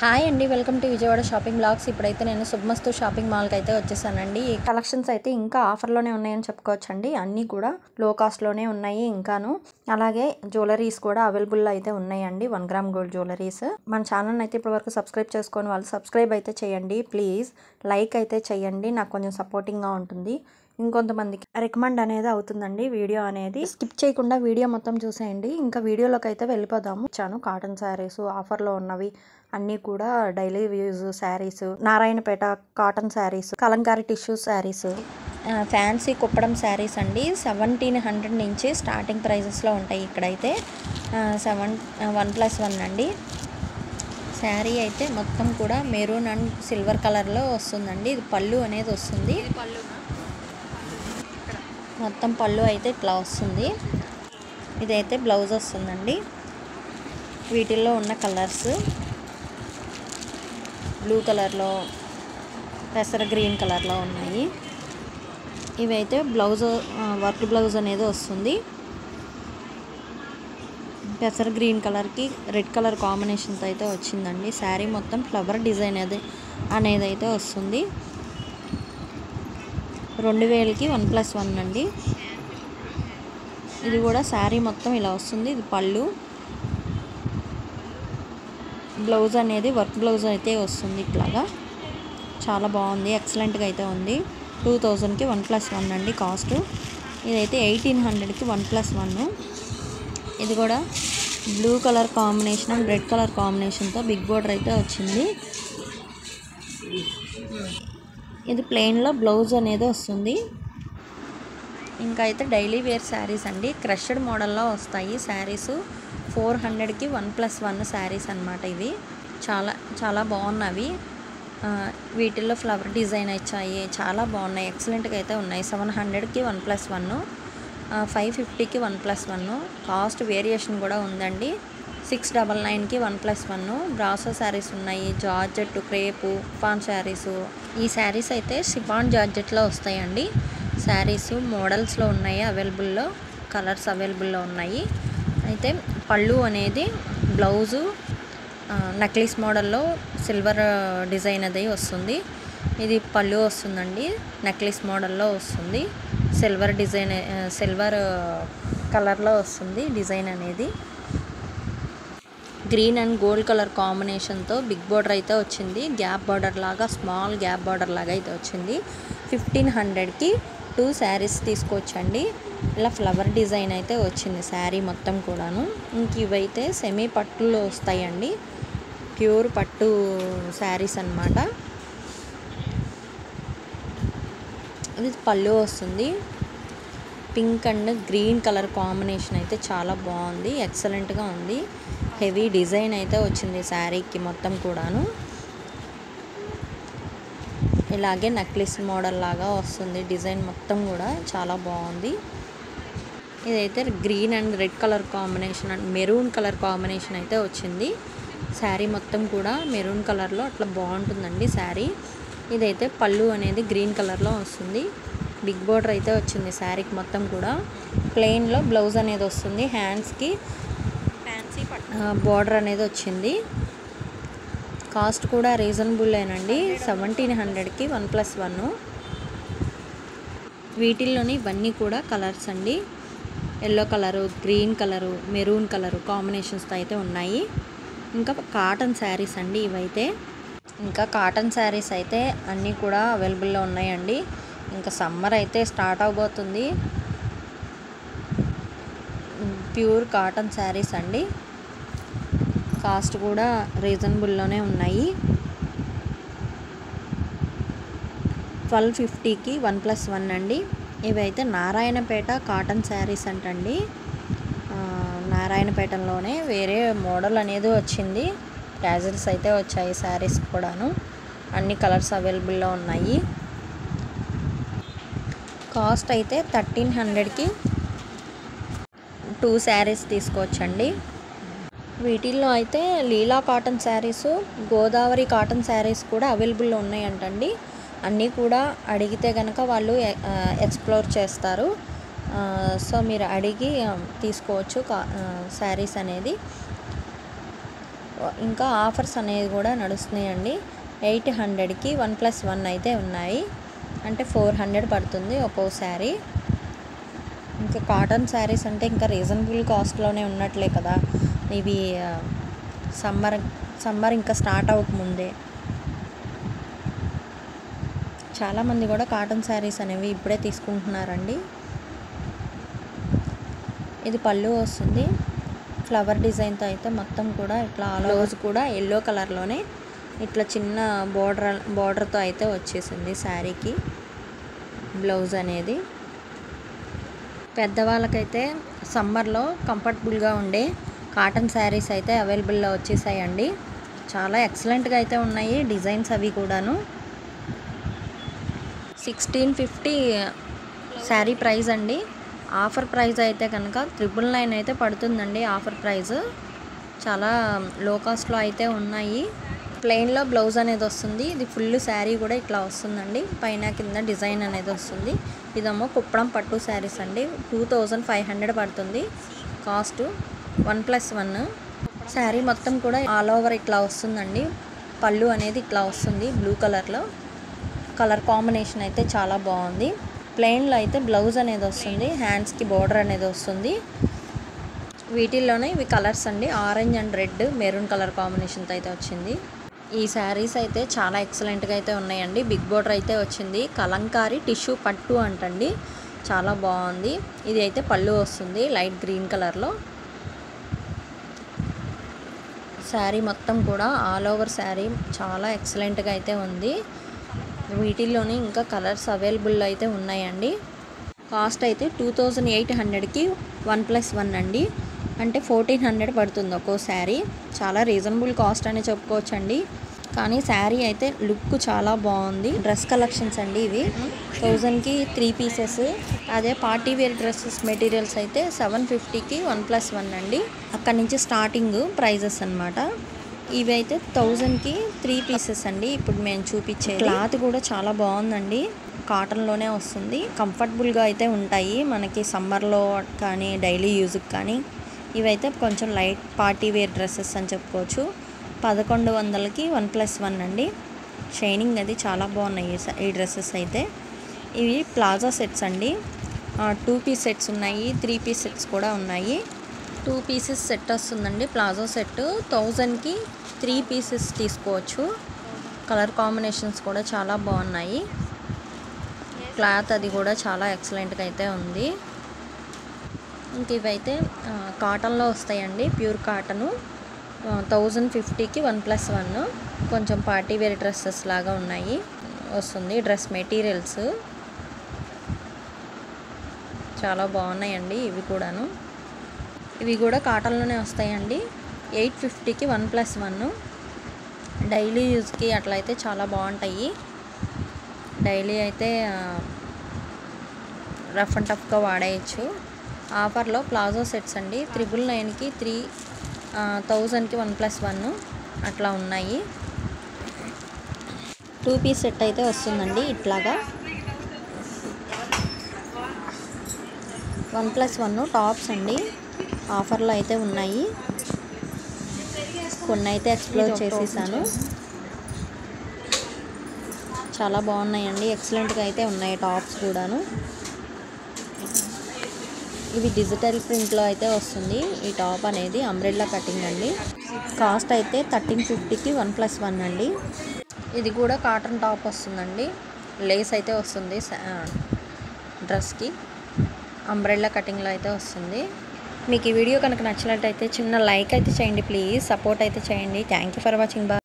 Hi అండి, welcome to Vijayawada shopping blogs. ఇప్పుడైతే నేను శుభమస్తు షాపింగ్ మాల్కి అయితే వచ్చేసానండి. ఈ కలెక్షన్స్ అయితే ఇంకా ఆఫర్లోనే ఉన్నాయని చెప్పుకోవచ్చండి. అన్నీ కూడా లో కాస్ట్లోనే ఉన్నాయి. ఇంకాను అలాగే జ్యువెలరీస్ కూడా అవైలబుల్ అయితే ఉన్నాయండి. 1 గ్రామ్ గోల్డ్ జ్యువెలరీస్. మన ఛానల్ అయితే ఇప్పటివరకు సబ్స్క్రైబ్ చేసుకొని వాళ్ళు సబ్స్క్రైబ్ అయితే చేయండి ప్లీజ్. లైక్ అయితే చేయండి, నాకు కొంచెం సపోర్టింగ్గా ఉంటుంది. ఇంకొంతమందికి రికమెండ్ అనేది అవుతుందండి వీడియో అనేది. స్కిప్ చేయకుండా వీడియో మొత్తం చూసేయండి. ఇంకా వీడియోలోకి అయితే వెళ్ళిపోదాము. కాటన్ శారీస్ ఆఫర్లో ఉన్నవి అన్నీ కూడా daily use saris, Narayanpet cotton saris, Kalamkari tissue saris, fancy Kuppadam saris అండి. 1700 నుంచి స్టార్టింగ్ ప్రైజెస్లో ఉంటాయి. ఇక్కడైతే 1+1 అండి. శారీ అయితే మొత్తం కూడా మెరూన్ అండ్ సిల్వర్ కలర్లో వస్తుందండి. ఇది పళ్ళు అనేది వస్తుంది. మొత్తం పళ్ళు అయితే ఇట్లా వస్తుంది. ఇదైతే బ్లౌజ్ వస్తుందండి. వీటిల్లో ఉన్న కలర్స్ బ్లూ కలర్లో, పెసర గ్రీన్ కలర్లో ఉన్నాయి. ఇవైతే బ్లౌజ్ వర్క్ బ్లౌజ్ అనేది వస్తుంది. పెసర గ్రీన్ కలర్కి రెడ్ కలర్ కాంబినేషన్తో అయితే వచ్చిందండి. శారీ మొత్తం ఫ్లవర్ డిజైన్ అనేది అయితే వస్తుంది. 2000కి 1+1 అండి. ఇది కూడా శారీ మొత్తం ఇలా వస్తుంది. ఇది పళ్ళు, బ్లౌజ్ అనేది వర్క్ బ్లౌజ్ అయితే వస్తుంది. ఇట్లాగా చాలా బాగుంది, ఎక్సలెంట్గా అయితే ఉంది. 2000కి 1+1 అండి కాస్ట్. ఇదైతే 1800కి 1+1. ఇది కూడా blue colour combination and red colour కాంబినేషన్తో బిగ్ బోర్డర్ అయితే వచ్చింది. ఇది ప్లెయిన్లో బ్లౌజ్ అనేది వస్తుంది. ఇంకా అయితే డైలీ వేర్ శారీస్ అండి. క్రష్డ్ మోడల్లో వస్తాయి శారీస్. 400కి 1+1 శారీస్ అనమాట. ఇవి చాలా చాలా బాగున్నవి. వీటిల్లో ఫ్లవర్ డిజైన్ వచ్చాయి, చాలా బాగున్నాయి, ఎక్సలెంట్గా అయితే ఉన్నాయి. 700కి 1+1, 550కి 1+1. కాస్ట్ వేరియేషన్ కూడా ఉందండి. 699కి 1+1. బ్రాసో శారీస్ ఉన్నాయి, జార్జెట్, క్రేపు, షిఫాన్ శారీస్. ఈ శారీస్ అయితే షిఫాన్ జార్జెట్లో వస్తాయండి. శారీస్ మోడల్స్లో ఉన్నాయి, అవైలబుల్లో కలర్స్ అవైలబుల్లో ఉన్నాయి. అయితే పళ్ళు అనేది బ్లౌజు నక్లీస్ మోడల్లో సిల్వర్ డిజైన్ అది వస్తుంది. ఇది పళ్ళు వస్తుందండి, నక్లీస్ మోడల్లో వస్తుంది. సిల్వర్ డిజైన్, సిల్వర్ కలర్లో వస్తుంది డిజైన్ అనేది. గ్రీన్ అండ్ గోల్డ్ కలర్ కాంబినేషన్తో బిగ్ బార్డర్ అయితే వచ్చింది. గ్యాప్ బార్డర్ లాగా, స్మాల్ గ్యాప్ బార్డర్ లాగా అయితే వచ్చింది. 1500కి 2 శారీస్ తీసుకోవచ్చండి. ఇలా ఫ్లవర్ డిజైన్ అయితే వచ్చింది శారీ మొత్తం కూడాను. ఇంక ఇవైతే సెమీ పట్టులో వస్తాయండి, ప్యూర్ పట్టు శారీస్ అన్నమాట. ఇది పళ్ళు వస్తుంది. Pink and green colour combination అయితే చాలా బాగుంది, ఎక్సలెంట్గా ఉంది. హెవీ డిజైన్ అయితే వచ్చింది శారీకి మొత్తం కూడాను. ఇలాగే నక్లిస్ మోడల్ లాగా వస్తుంది డిజైన్ మొత్తం కూడా, చాలా బాగుంది. ఇదైతే green and red colour combination and maroon colour combination అయితే వచ్చింది. శారీ మొత్తం కూడా మెరూన్ కలర్లో అట్లా బాగుంటుందండి శారీ. ఇదైతే పళ్ళు అనేది గ్రీన్ కలర్లో వస్తుంది. బిగ్ బోర్డర్ అయితే వచ్చింది శారీకి మొత్తం కూడా. ప్లెయిన్లో బ్లౌజ్ అనేది వస్తుంది. హ్యాండ్స్కి ఫ్యాన్సీ బోర్డర్ అనేది వచ్చింది. కాస్ట్ కూడా రీజనబుల్లేనండి. 1700కి 1+1. వీటిల్లోని ఇవన్నీ కూడా కలర్స్ అండి. Yellow colour, green colour, maroon colour కాంబినేషన్స్తో అయితే ఉన్నాయి. ఇంకా కాటన్ శారీస్ అండి ఇవైతే. ఇంకా కాటన్ శారీస్ అయితే అన్నీ కూడా అవైలబుల్లో ఉన్నాయండి. ఇంకా సమ్మర్ అయితే స్టార్ట్ అవబోతుంది. ప్యూర్ కాటన్ శారీస్ అండి. కాస్ట్ కూడా రీజనబుల్లోనే ఉన్నాయి. 1250కి 1+1 అండి. ఇవైతే నారాయణపేట కాటన్ శారీస్ అంటండి. నారాయణపేటలోనే వేరే మోడల్ అనేది వచ్చింది. ట్యాజిల్స్ అయితే వచ్చాయి శారీస్ కూడాను. అన్ని కలర్స్ అవైలబుల్లో ఉన్నాయి. కాస్ట్ అయితే 1300కి 2 శారీస్ తీసుకోవచ్చండి. వీటిల్లో అయితే లీలా కాటన్ శారీస్, గోదావరి కాటన్ శారీస్ కూడా అవైలబుల్లో ఉన్నాయంటండి. అన్నీ కూడా అడిగితే కనుక వాళ్ళు ఎక్స్ప్లోర్ చేస్తారు. సో మీరు అడిగి తీసుకోవచ్చు శారీస్ అనేది. ఇంకా ఆఫర్స్ అనేవి కూడా నడుస్తున్నాయండి. 800కి 1+1 అయితే ఉన్నాయి, అంటే 400 పడుతుంది ఒక్కో శారీ. ఇంకా కాటన్ శారీస్ అంటే ఇంకా రీజనబుల్ కాస్ట్లోనే ఉన్నట్లే కదా. ఇవి సమ్మర్ ఇంకా స్టార్ట్ అవ్వకముందే చాలామంది కూడా కాటన్ శారీస్ అనేవి ఇప్పుడే తీసుకుంటున్నారండి. ఇది పళ్ళు వస్తుంది, ఫ్లవర్ డిజైన్తో అయితే మొత్తం కూడా ఇట్లా బ్లౌజ్ కూడా ఎల్లో కలర్లోనే ఇట్లా చిన్న బోర్డర్తో అయితే వచ్చేసింది శారీకి బ్లౌజ్ అనేది. పెద్దవాళ్ళకైతే సమ్మర్లో కంఫర్టబుల్గా ఉండే కాటన్ శారీస్ అయితే అవైలబుల్లో వచ్చేసాయండి. చాలా ఎక్సలెంట్గా అయితే ఉన్నాయి డిజైన్స్ అవి కూడాను. 1650 శారీ ప్రైస్ అండి. ఆఫర్ ప్రైస్ అయితే కనుక 999 అయితే పడుతుందండి. ఆఫర్ ప్రైస్ చాలా లో కాస్ట్లో అయితే ఉన్నాయి. ప్లెయిన్లో బ్లౌజ్ అనేది వస్తుంది. ఇది ఫుల్ శారీ కూడా ఇట్లా వస్తుందండి, పైన కింద డిజైన్ అనేది వస్తుంది. ఇదేమో కుప్పడం పట్టు శారీస్ అండి. 2500 పడుతుంది కాస్ట్. 1+1 శారీ మొత్తం కూడా ఆల్ ఓవర్ ఇట్లా వస్తుందండి. పళ్ళు అనేది ఇట్లా వస్తుంది బ్లూ కలర్లో. కలర్ కాంబినేషన్ అయితే చాలా బాగుంది. ప్లెయిన్లో అయితే బ్లౌజ్ అనేది వస్తుంది, హ్యాండ్స్కి బోర్డర్ అనేది వస్తుంది. వీటిల్లోనే ఇవి కలర్స్ అండి, orange and red maroon colour కాంబినేషన్తో అయితే వచ్చింది. ఈ శారీస్ అయితే చాలా ఎక్సలెంట్గా అయితే ఉన్నాయండి. బిగ్ బోర్డర్ అయితే వచ్చింది, కలంకారీ టిష్యూ పట్టు అంటండి, చాలా బాగుంది. ఇది అయితే పళ్ళు వస్తుంది లైట్ గ్రీన్ కలర్లో. శారీ మొత్తం కూడా ఆల్ ఓవర్ శారీ చాలా ఎక్సలెంట్గా అయితే ఉంది. వీటిల్లోనే ఇంకా కలర్స్ అవైలబుల్ అయితే ఉన్నాయండి. కాస్ట్ అయితే 2800కి 1+1 అండి, అంటే 1400 పడుతుంది ఒక్కో శారీ. చాలా రీజనబుల్ కాస్ట్ అని చెప్పుకోవచ్చండి. కానీ శారీ అయితే లుక్ చాలా బాగుంది. డ్రెస్ కలెక్షన్స్ అండి ఇవి. 1000కి 3 పీసెస్. అదే పార్టీ వేర్ డ్రెస్సెస్ మెటీరియల్స్ అయితే 750కి 1+1 అండి. అక్కడి నుంచి స్టార్టింగ్ ప్రైజెస్ అనమాట. ఇవి అయితే 1000కి 3 పీసెస్ అండి. ఇప్పుడు మేము చూపించే క్లాత్ కూడా చాలా బాగుందండి, కాటన్లోనే వస్తుంది. కంఫర్టబుల్గా అయితే ఉంటాయి మనకి సమ్మర్లో కానీ డైలీ యూజ్కి కానీ. ఇవైతే కొంచెం లైట్ పార్టీ వేర్ డ్రెస్సెస్ అని చెప్పుకోవచ్చు. 1100కి 1+1 అండి. షైనింగ్ అది చాలా బాగున్నాయి ఈ డ్రెస్సెస్ అయితే. ఇవి ప్లాజా సెట్స్ అండి. 2 పీస్ సెట్స్ ఉన్నాయి, 3 పీస్ సెట్స్ కూడా ఉన్నాయి. 2 పీసెస్ సెట్ వస్తుందండి ప్లాజో సెట్. 1000కి 3 పీసెస్ తీసుకోవచ్చు. కలర్ కాంబినేషన్స్ కూడా చాలా బాగున్నాయి. క్లాత్ అది కూడా చాలా ఎక్సలెంట్గా అయితే ఉంది. ఇంక ఇవైతే కాటన్లో వస్తాయండి, ప్యూర్ కాటను. 1050కి 1+1. కొంచెం పార్టీ వేర్ డ్రెస్సెస్ లాగా ఉన్నాయి వస్తుంది. డ్రెస్ మెటీరియల్స్ చాలా బాగున్నాయండి ఇవి కూడాను. ఇవి కూడా కాటన్లోనే వస్తాయండి. 850కి 1+1. డైలీ యూజ్కి అట్లయితే చాలా బాగుంటాయి. డైలీ అయితే రఫ్ అండ్ టఫ్గా వాడేయచ్చు. ఆఫర్లో ప్లాజో సెట్స్ అండి. 999కి 3, 1000కి 1+1 అట్లా ఉన్నాయి. 2 పీస్ సెట్ అయితే వస్తుందండి ఇట్లాగా. 1+1 టాప్స్ అండి, ఆఫర్లో అయితే ఉన్నాయి. కొన్ని అయితే ఎక్స్ప్లోర్ చేసేసాను. చాలా బాగున్నాయండి, ఎక్సలెంట్గా అయితే ఉన్నాయి టాప్స్ కూడాను. ఇవి డిజిటల్ ప్రింట్లో అయితే వస్తుంది ఈ టాప్ అనేది. అంబ్రెల్లా కటింగ్ అండి. కాస్ట్ అయితే 1350కి 1+1 అండి. ఇది కూడా కాటన్ టాప్ వస్తుందండి. లేస్ అయితే వస్తుంది డ్రెస్కి. అంబ్రెల్లా కటింగ్లో అయితే వస్తుంది. మీకు ఈ వీడియో కనుక నచ్చినట్టయితే చిన్న లైక్ అయితే చేయండి ప్లీజ్. సపోర్ట్ అయితే చేయండి. Thank you for watching. Bye.